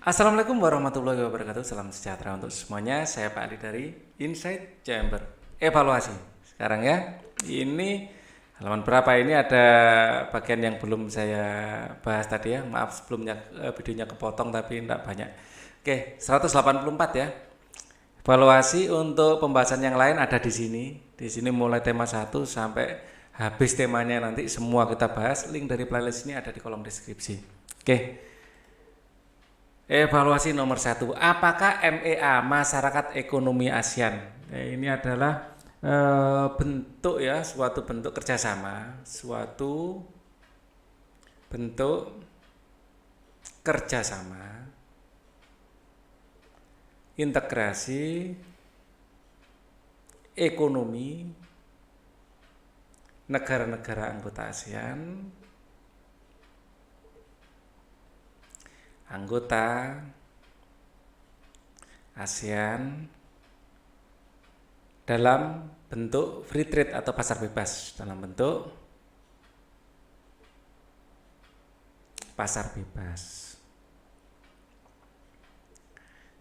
Assalamualaikum warahmatullahi wabarakatuh. Salam sejahtera untuk semuanya. Saya Pak Ali dari Insight Chamber. Evaluasi. Sekarang ya, ini halaman berapa? Ini ada bagian yang belum saya bahas tadi ya. Maaf sebelumnya videonya kepotong tapi tidak banyak. Oke, 184 ya. Evaluasi untuk pembahasan yang lain ada di sini. Di sini mulai tema 1 sampai habis temanya nanti semua kita bahas. Link dari playlist ini ada di kolom deskripsi. Oke. Evaluasi nomor 1, apakah MEA Masyarakat Ekonomi ASEAN? Ini adalah bentuk ya, suatu bentuk kerjasama, suatu bentuk kerjasama, integrasi ekonomi negara-negara anggota ASEAN, anggota ASEAN dalam bentuk free trade atau pasar bebas, dalam bentuk pasar bebas.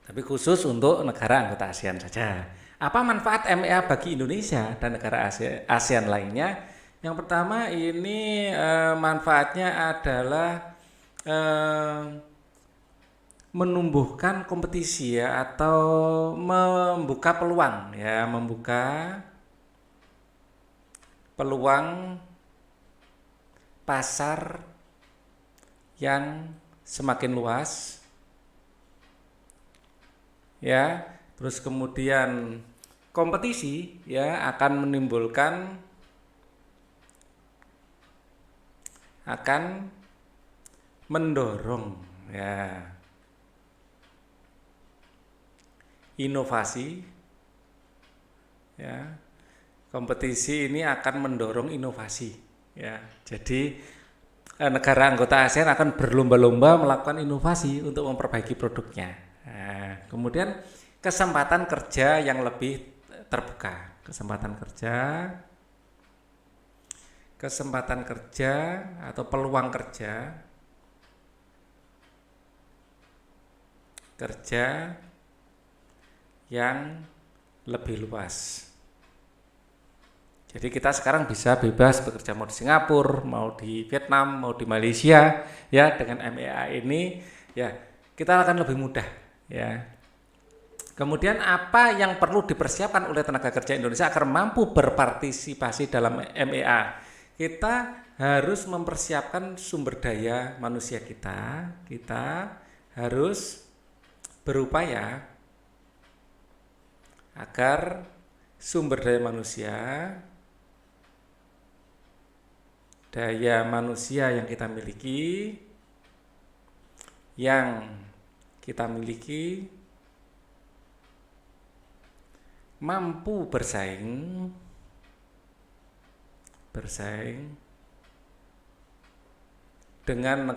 Tapi khusus untuk negara anggota ASEAN saja. Apa manfaat MEA bagi Indonesia dan negara ASEAN lainnya? Yang pertama ini manfaatnya adalah menumbuhkan kompetisi ya, atau membuka peluang ya, membuka peluang pasar yang semakin luas ya. Terus kemudian kompetisi ya akan menimbulkan, akan mendorong ya inovasi ya. Kompetisi ini akan mendorong inovasi ya. Jadi negara anggota ASEAN akan berlomba-lomba melakukan inovasi untuk memperbaiki produknya. Nah, kemudian kesempatan kerja yang lebih terbuka, kesempatan kerja atau peluang kerja yang lebih luas. Jadi kita sekarang bisa bebas bekerja mau di Singapura, mau di Vietnam, mau di Malaysia ya. Dengan MEA ini ya kita akan lebih mudah ya. Kemudian apa yang perlu dipersiapkan oleh tenaga kerja Indonesia agar mampu berpartisipasi dalam MEA? Kita harus mempersiapkan sumber daya manusia kita. Kita harus berupaya agar sumber daya manusia yang kita miliki mampu bersaing dengan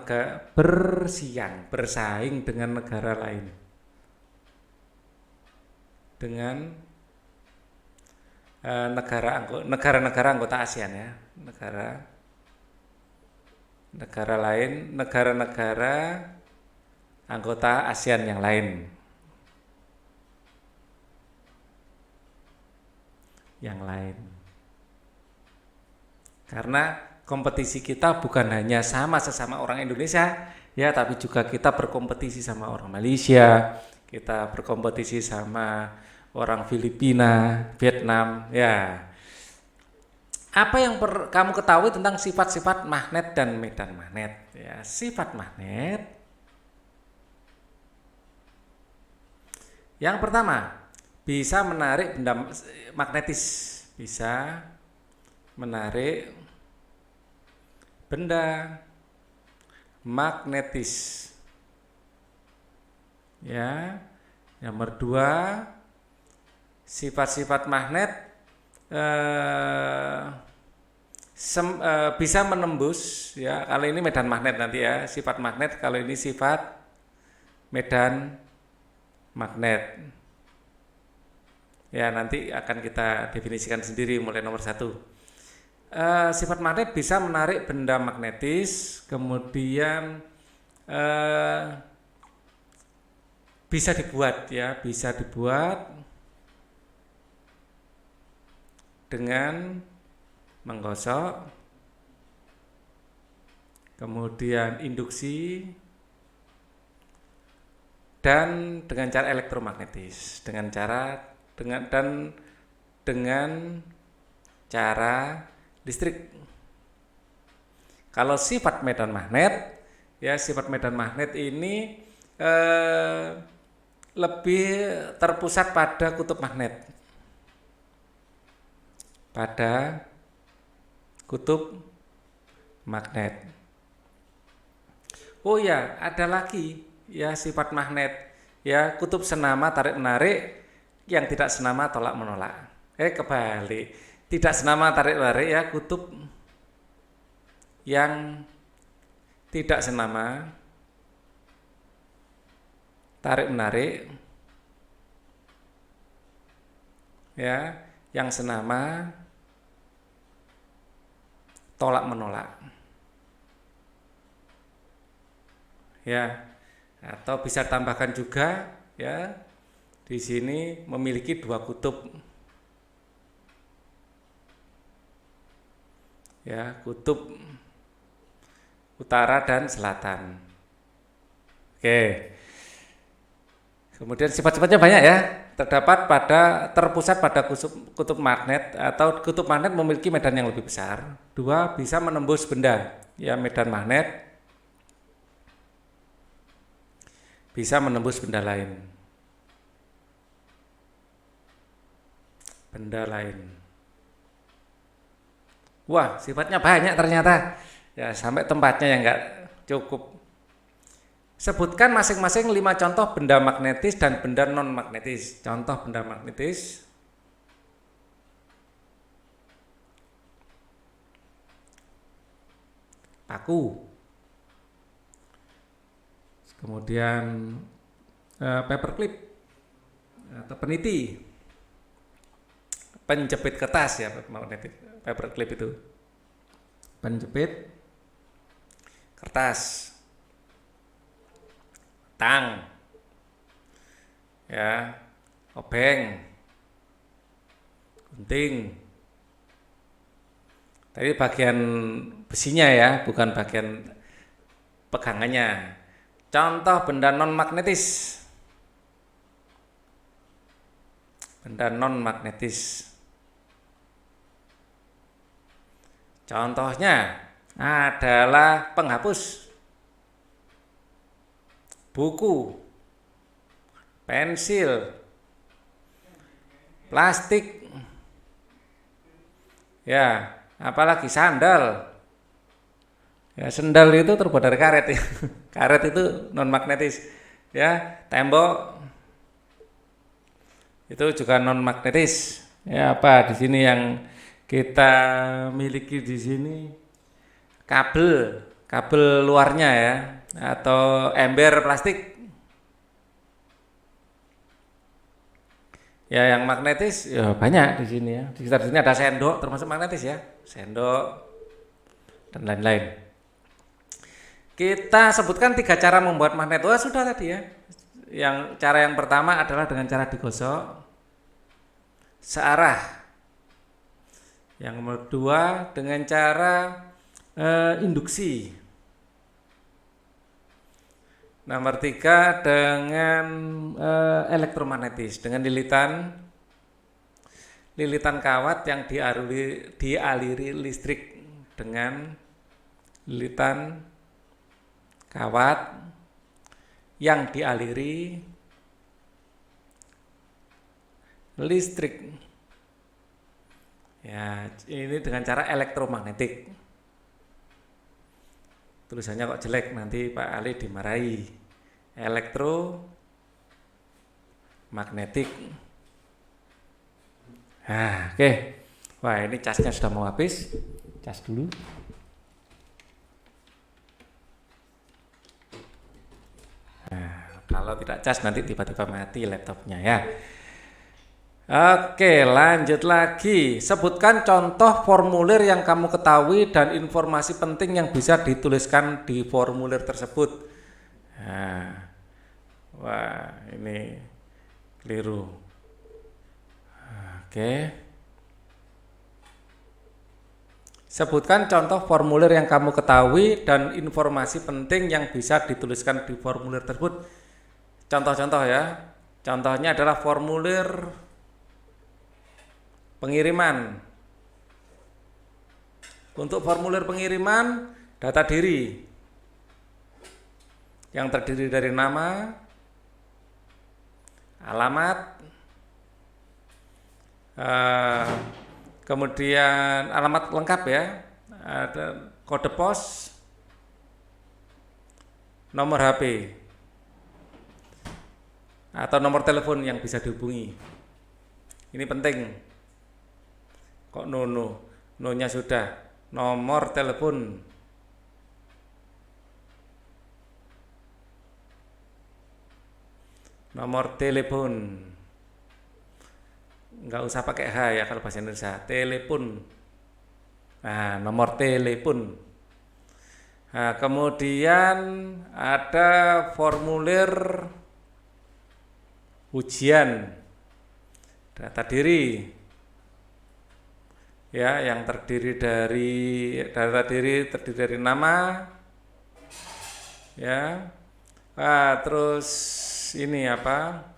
bersaing dengan negara lain, dengan negara-negara anggota ASEAN ya, negara-negara anggota ASEAN yang lain. Karena kompetisi kita bukan hanya sama sesama orang Indonesia ya, tapi juga kita berkompetisi sama orang Malaysia, kita berkompetisi sama orang Filipina, Vietnam ya. Apa yang kamu ketahui tentang sifat-sifat magnet dan medan magnet ya? Sifat magnet yang pertama, bisa menarik benda magnetis, bisa menarik benda magnetis ya. Nomor 2, sifat-sifat magnet bisa menembus ya. Kalau ini medan magnet nanti ya, sifat magnet. Kalau ini sifat medan magnet ya, nanti akan kita definisikan sendiri mulai nomor 1. Sifat magnet bisa menarik benda magnetis, kemudian bisa dibuat ya, bisa dibuat dengan menggosok, kemudian induksi, dan dengan cara elektromagnetis, dengan cara listrik. Kalau sifat medan magnet, ya sifat medan magnet ini lebih terpusat pada kutub magnet. Pada kutub magnet. Oh ya, ada lagi ya sifat magnet. Ya, kutub senama tarik menarik, yang tidak senama tolak menolak. Kebalik. Tidak senama tarik menarik ya, kutub yang tidak senama tarik menarik, ya, yang senama tolak menolak, ya, atau bisa tambahkan juga ya di sini memiliki dua kutub, ya, kutub utara dan selatan. Oke. Kemudian sifat-sifatnya banyak ya, terpusat pada kutub magnet, atau kutub magnet memiliki medan yang lebih besar. Dua, bisa menembus benda, ya, medan magnet bisa menembus benda lain. Wah, sifatnya banyak ternyata. Ya, sampai tempatnya yang enggak cukup. Sebutkan masing-masing 5 contoh benda magnetis dan benda non-magnetis. Contoh benda magnetis. Paku. Kemudian paperclip atau peniti. Penjepit kertas ya, magnetis. Paperclip itu. Penjepit kertas. Tang, ya, obeng, gunting. Tadi bagian besinya ya, bukan bagian pegangannya. Contoh benda non magnetis. Benda non magnetis. Contohnya adalah penghapus, buku, pensil, plastik, ya, apalagi sandal. Ya, sandal itu terbuat dari karet ya. Karet itu non magnetis. Ya, tembok itu juga non magnetis. Ya, apa di sini yang kita miliki di sini? Kabel luarnya ya, atau ember plastik. Ya, yang magnetis ya banyak di sini ya. Di sekitar sini ada sendok, termasuk magnetis ya. Sendok dan lain-lain. Kita sebutkan 3 cara membuat magnet. Wah, sudah tadi ya. Cara yang pertama adalah dengan cara digosok searah. Yang kedua dengan cara induksi. Nomor 3 dengan elektromagnetis, dengan lilitan kawat yang dialiri listrik, dengan lilitan kawat yang dialiri listrik. Ya, ini dengan cara elektromagnetik. Tulisannya kok jelek, nanti Pak Ali dimarahi. Elektromagnetik. Nah, oke. Wah, ini casnya sudah mau habis. Cas dulu. Nah, kalau tidak cas nanti tiba-tiba mati laptopnya ya. Oke, lanjut lagi. Sebutkan contoh formulir yang kamu ketahui dan informasi penting yang bisa dituliskan di formulir tersebut. Nah, wah, ini keliru. Oke. Sebutkan contoh formulir yang kamu ketahui dan informasi penting yang bisa dituliskan di formulir tersebut. Contoh-contoh ya. Contohnya adalah formulir pengiriman. Untuk formulir pengiriman, data diri yang terdiri dari nama, alamat, kemudian alamat lengkap ya, ada kode pos, nomor HP, atau nomor telepon yang bisa dihubungi. Ini penting. Kok no-nya sudah, nomor telepon. Nomor telepon. Nggak usah pakai H ya kalau bahasa Indonesia, telepon. Nah, nomor telepon. Nah, kemudian ada formulir ujian, data diri, ya, yang terdiri dari data diri terdiri dari nama, ya, terus ini apa?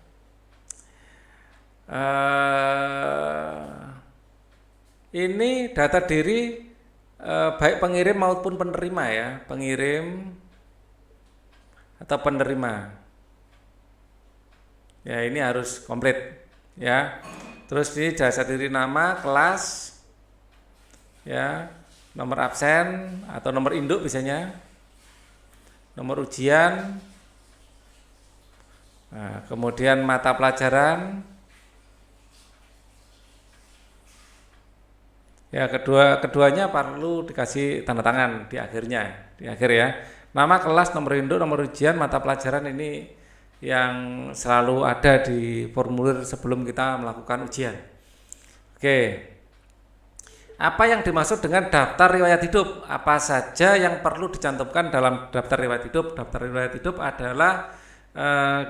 Ini data diri baik pengirim maupun penerima ya, pengirim atau penerima. Ya, ini harus komplit ya. Terus ini data diri nama, kelas, ya, nomor absen atau nomor induk biasanya, nomor ujian. Nah, kemudian mata pelajaran. Ya, keduanya perlu dikasih tanda tangan di akhirnya, di akhir ya. Nama, kelas, nomor induk, nomor ujian, mata pelajaran ini yang selalu ada di formulir sebelum kita melakukan ujian. Oke. Apa yang dimaksud dengan daftar riwayat hidup? Apa saja yang perlu dicantumkan dalam daftar riwayat hidup? Daftar riwayat hidup adalah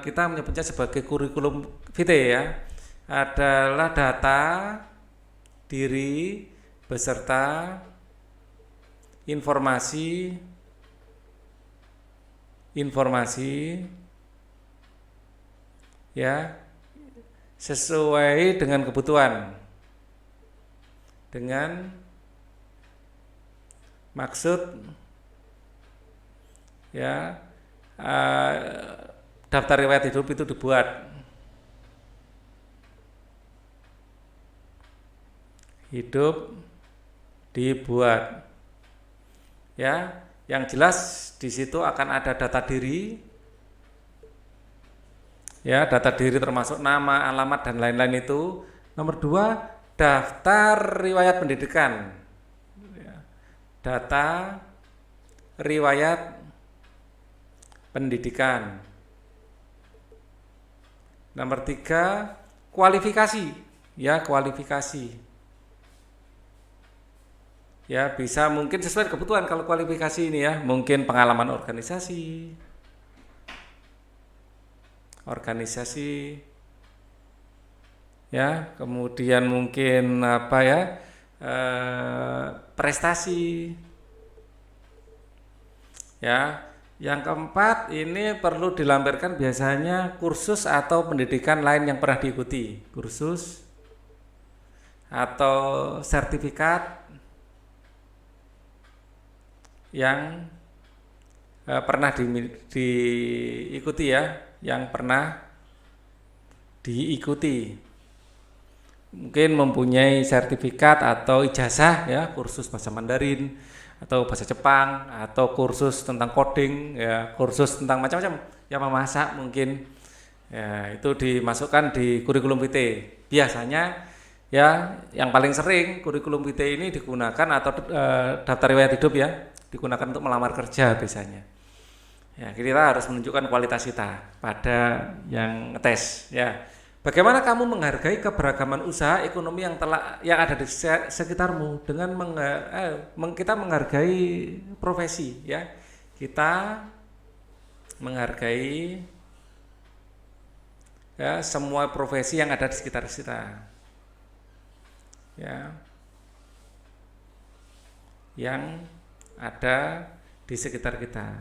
kita menyebutnya sebagai kurikulum vitae ya. Adalah data diri beserta informasi ya sesuai dengan kebutuhan, dengan maksud ya daftar riwayat hidup itu dibuat ya, yang jelas di situ akan ada data diri ya, data diri termasuk nama, alamat dan lain-lain itu. Nomor 2, daftar riwayat pendidikan ya, data riwayat pendidikan. Nomor 3, kualifikasi ya, kualifikasi ya, bisa mungkin sesuai kebutuhan. Kalau kualifikasi ini ya, mungkin pengalaman organisasi ya, kemudian mungkin apa ya, prestasi ya. Yang keempat, ini perlu dilampirkan biasanya kursus atau pendidikan lain yang pernah diikuti, kursus atau sertifikat yang pernah diikuti ya, yang pernah diikuti. Mungkin mempunyai sertifikat atau ijazah ya, kursus bahasa Mandarin atau bahasa Jepang atau kursus tentang coding ya, kursus tentang macam-macam ya, memasak mungkin ya, itu dimasukkan di kurikulum vitae. Biasanya ya, yang paling sering kurikulum vitae ini digunakan atau daftar riwayat hidup ya, digunakan untuk melamar kerja biasanya. Ya, kita harus menunjukkan kualitas kita pada yang ngetes ya. Bagaimana kamu menghargai keberagaman usaha ekonomi yang ada di sekitarmu dengan kita menghargai profesi ya. Kita menghargai ya semua profesi yang ada di sekitar kita, ya, yang ada di sekitar kita,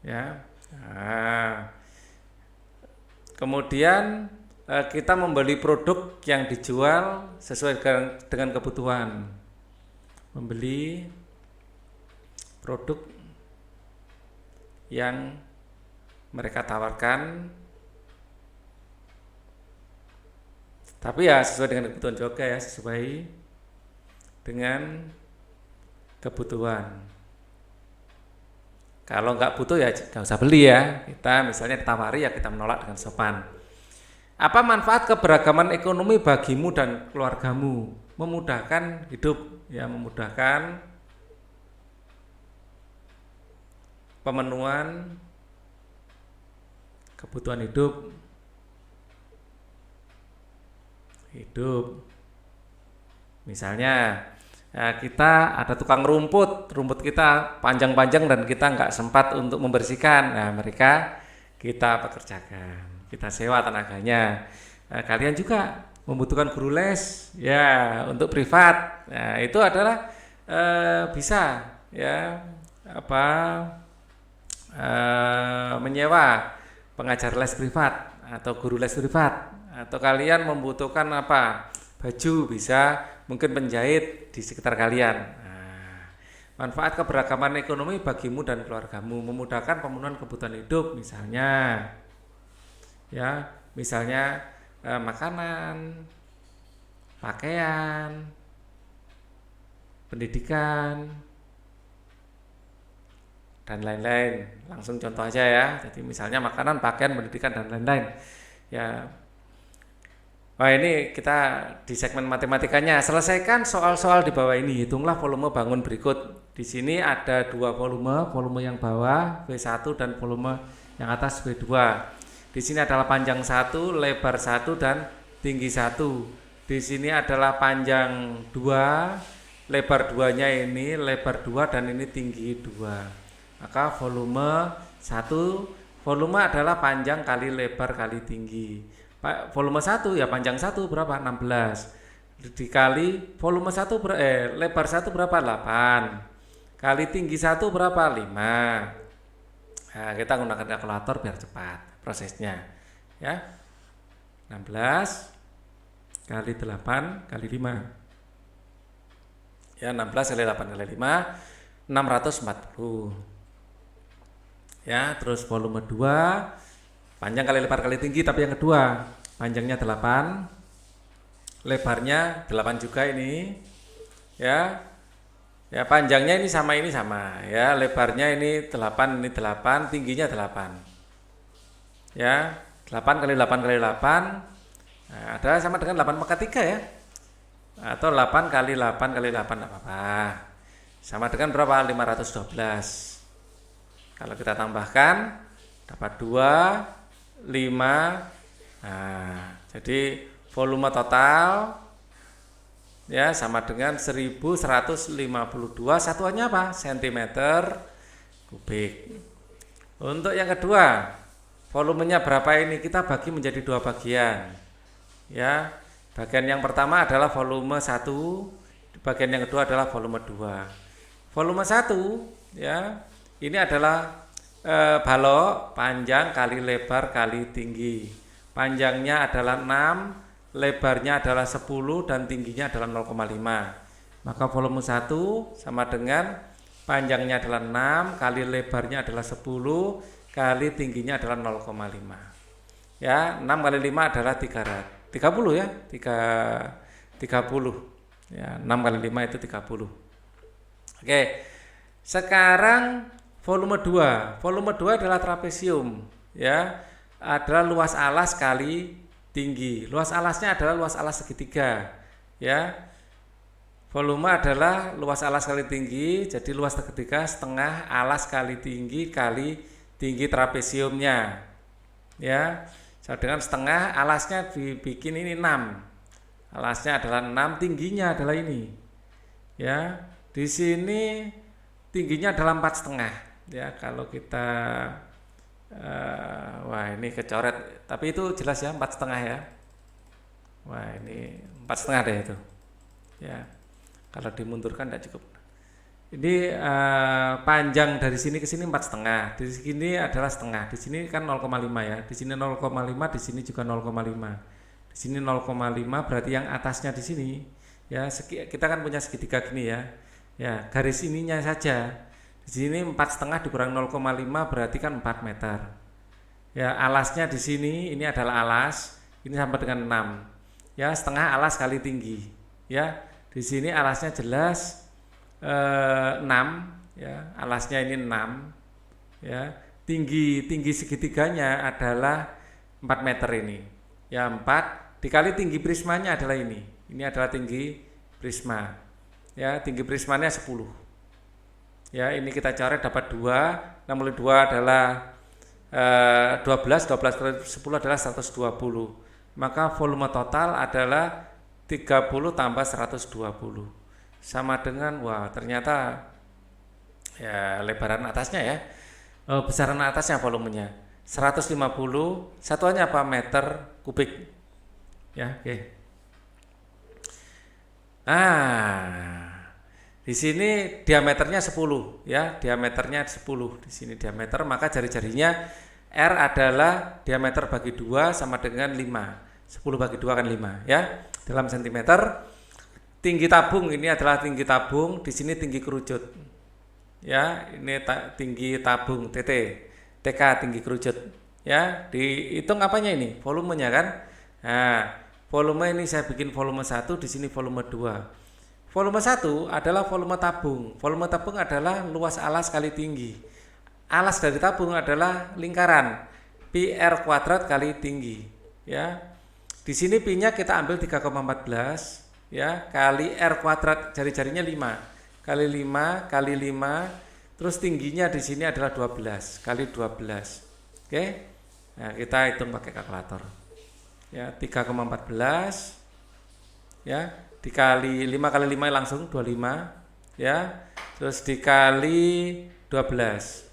ya. Nah, kemudian kita membeli produk yang dijual sesuai dengan kebutuhan, membeli produk yang mereka tawarkan, tapi ya sesuai dengan kebutuhan juga, ya, sesuai dengan kebutuhan. Kalau nggak butuh ya nggak usah beli, ya. Kita misalnya ditawari ya kita menolak dengan sopan. Apa manfaat keberagaman ekonomi bagimu dan keluargamu? Memudahkan hidup, ya, memudahkan pemenuhan kebutuhan hidup. Misalnya, kita ada tukang rumput kita panjang-panjang dan kita nggak sempat untuk membersihkan. Nah, mereka kita pekerjakan, kita sewa tenaganya. Kalian juga membutuhkan guru les, ya, untuk privat. Nah, itu adalah bisa, ya, menyewa pengajar les privat atau guru les privat, atau kalian membutuhkan baju, bisa mungkin penjahit di sekitar kalian. Nah, manfaat keberagaman ekonomi bagimu dan keluargamu, memudahkan pemenuhan kebutuhan hidup, misalnya, ya, makanan, pakaian, pendidikan, dan lain-lain. Langsung contoh aja, ya. Jadi misalnya makanan, pakaian, pendidikan, dan lain-lain, ya. Wah, ini kita di segmen matematikanya. Selesaikan soal-soal di bawah ini. Hitunglah volume bangun berikut. Di sini ada 2 volume yang bawah V1 dan volume yang atas V2. Di sini adalah panjang 1, lebar 1, dan tinggi 1. Di sini adalah panjang 2, lebar 2-nya ini, lebar 2, dan ini tinggi 2. Maka volume 1, volume adalah panjang kali lebar kali tinggi. Volume 1 ya panjang 1 berapa? 16. Dikali volume 1 lebar 1 berapa? 8. Kali tinggi 1 berapa? 5. Nah, kita gunakan kalkulator biar cepat prosesnya, ya. 16 kali 8 kali 5. Ya, 16 kali 8 kali 5 640. Ya, terus volume 2 panjang kali lebar kali tinggi, tapi yang kedua panjangnya 8, lebarnya 8 juga ini, ya. Ya, panjangnya ini sama, ya. Lebarnya ini 8, tingginya 8. Ya, 8 kali 8 kali 8, nah, adalah sama dengan 8/3, ya. Atau 8 kali 8 kali 8 enggak apa-apa. Sama dengan berapa? 512. Kalau kita tambahkan dapat 2, 5. Nah, jadi volume total, ya, sama dengan 1152. Satuannya apa? Sentimeter kubik. Untuk yang kedua, volumenya berapa ini? Kita bagi menjadi 2 bagian. Ya, bagian yang pertama adalah volume 1, bagian yang kedua adalah volume 2. Volume 1, ya, ini adalah balok panjang kali lebar kali tinggi. Panjangnya adalah 6, lebarnya adalah 10, dan tingginya adalah 0,5. Maka volume 1 sama dengan panjangnya adalah 6 kali lebarnya adalah 10 kali tingginya adalah 0,5. Ya, 6 kali 5 adalah 30, ya. 30. Ya, 6 kali 5 itu 30. Oke. Sekarang volume 2. Volume 2 adalah trapesium, ya. Adalah luas alas kali tinggi. Luas alasnya adalah luas alas segitiga, ya. Volume adalah luas alas kali tinggi, jadi luas segitiga setengah alas kali tinggi trapesiumnya, ya. Dengan setengah alasnya dibikin ini 6. Alasnya adalah 6, tingginya adalah ini, ya. Di sini tingginya adalah 4,5. Ya, kalau kita Wah ini kecoret, tapi itu jelas ya 4,5 ya. Wah ini 4,5 deh itu. Ya, kalau dimundurkan tidak cukup. Ini panjang dari sini ke sini 4,5. Di sini adalah setengah. Di sini kan 0,5 ya. Di sini 0,5, di sini juga 0,5. Di sini 0,5 berarti yang atasnya di sini ya. Kita kan punya segitiga gini ya. Ya, garis ininya saja. Di sini 4,5 dikurang 0,5 berarti kan 4 meter. Ya, alasnya di sini ini adalah alas. Ini sama dengan 6. Ya, setengah alas kali tinggi. Ya, di sini alasnya jelas 6 ya, alasnya ini 6 ya. Tinggi segitiganya adalah 4 meter ini. Ya, 4 dikali tinggi prismanya adalah ini. Ini adalah tinggi prisma. Ya, tinggi prismanya 10. Ya, ini kita coret dapat 2. 62 adalah 12 kali 10 adalah 120. Maka volume total adalah 30 tambah 120. Sama dengan, wah ternyata ya lebaran atasnya ya, besaran atasnya volumenya 150, satuannya apa? Meter kubik ya. Oke. Di sini diameternya 10 ya, diameternya 10 di sini diameter, maka jari-jarinya R adalah diameter bagi 2 sama dengan 5. 10 bagi 2 kan 5 ya, dalam sentimeter. Tinggi tabung ini adalah tinggi tabung, di sini tinggi kerucut. Ya, ini tinggi tabung TK tinggi kerucut. Ya, dihitung apanya ini? Volumenya kan? Nah, volume ini saya bikin volume 1, di sini volume 2. Volume 1 adalah volume tabung. Volume tabung adalah luas alas kali tinggi. Alas dari tabung adalah lingkaran, pi R kuadrat kali tinggi. Ya. Di sini pi-nya kita ambil 3,14 ya, kali R kuadrat, jari-jarinya 5 kali 5 kali 5, terus tingginya di sini adalah 12 kali 12. Oke. Nah, kita hitung pakai kalkulator. Ya, 3,14 ya, dikali 5 kali 5 langsung 25 ya, terus dikali 12.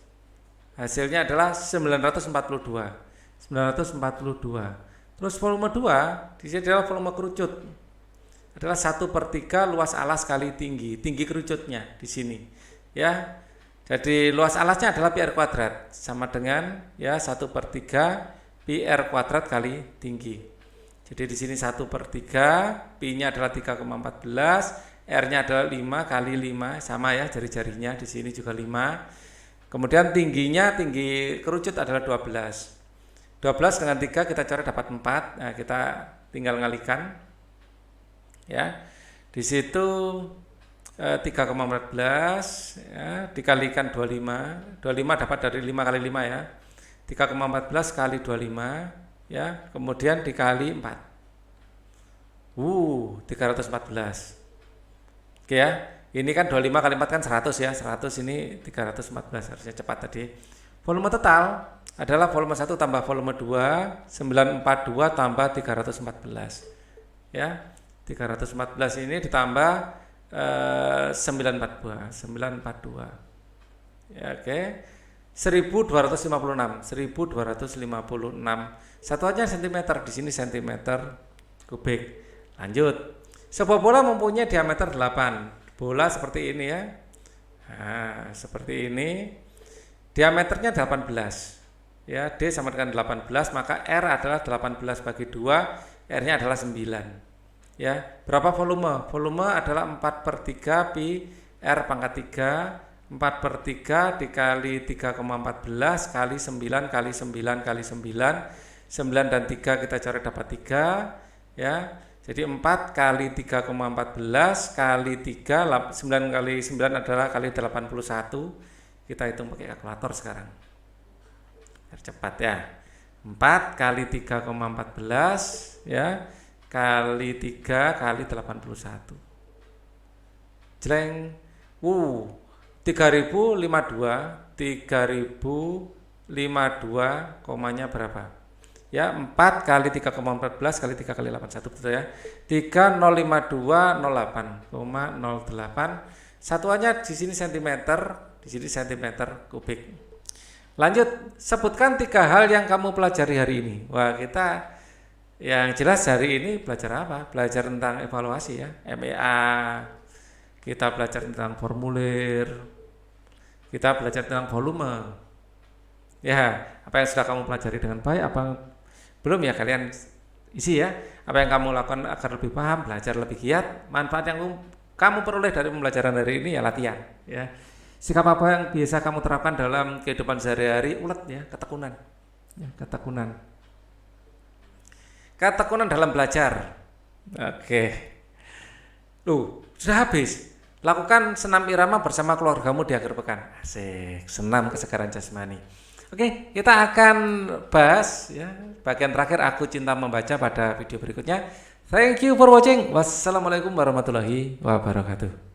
Hasilnya adalah 942. Terus volume 2 di sini adalah volume kerucut. Adalah 1/3 luas alas kali tinggi kerucutnya di sini ya. Jadi luas alasnya adalah pi R kuadrat sama dengan ya 1/3 pi R kuadrat kali tinggi. Jadi di sini 1/3, pi-nya adalah 3,14, R-nya adalah 5 kali 5 sama ya, jari-jarinya di sini juga 5. Kemudian tinggi kerucut adalah 12. 12 dengan 3 kita coret dapat 4. Nah, kita tinggal ngalikan. Ya, di situ 3,14 ya, dikalikan 25 dapat dari 5 kali 5 ya, 3,14 kali 25 ya, kemudian dikali 4 314. Oke ya, ini kan 25 kali 4 kan 100 ya, 100 ini 314, harusnya cepat tadi. Volume total adalah volume 1 tambah volume 2, 942 tambah 314 ya. 314 ini ditambah 942 ya, oke. 1256 satuannya cm, di sini cm kubik. Lanjut, sebuah bola mempunyai diameter 8. Bola seperti ini ya. Nah, seperti ini, diameternya 18 ya, D sama dengan 18, maka R adalah 18 bagi 2, R-nya adalah 9 ya. Berapa volume? Volume adalah 4/3 pi R pangkat 3. 4/3 dikali 3,14 kali 9 kali 9 kali 9. 9 dan 3 kita coret dapat 3 ya. Jadi 4 kali 3,14 kali 3, 9 kali 9 adalah kali 81. Kita hitung pakai kalkulator sekarang biar cepat ya. 4 kali 3,14 ya, kali 3 kali 81. Jreng. 3052 komanya berapa? Ya, 4 kali 3,14 kali 3 kali 81 betul ya. 305208,08. Satuannya di sini cm, di sini cm kubik. Lanjut, sebutkan 3 hal yang kamu pelajari hari ini. Wah, kita yang jelas hari ini belajar apa? Belajar tentang evaluasi ya, MEA. Kita belajar tentang formulir. Kita belajar tentang volume. Ya, apa yang sudah kamu pelajari dengan baik, apa belum ya kalian isi ya. Apa yang kamu lakukan agar lebih paham, belajar lebih giat. Manfaat yang kamu peroleh dari pembelajaran hari ini ya latihan ya. Sikap apa yang biasa kamu terapkan dalam kehidupan sehari-hari? Ulet ya, ketekunan. Ya, ketekunan. Ketekunan dalam belajar. Oke. Sudah habis. Lakukan senam irama bersama keluargamu di akhir pekan. Asik, senam kesegaran jasmani. Oke, kita akan bahas ya bagian terakhir Aku Cinta Membaca pada video berikutnya. Thank you for watching. Wassalamualaikum warahmatullahi wabarakatuh.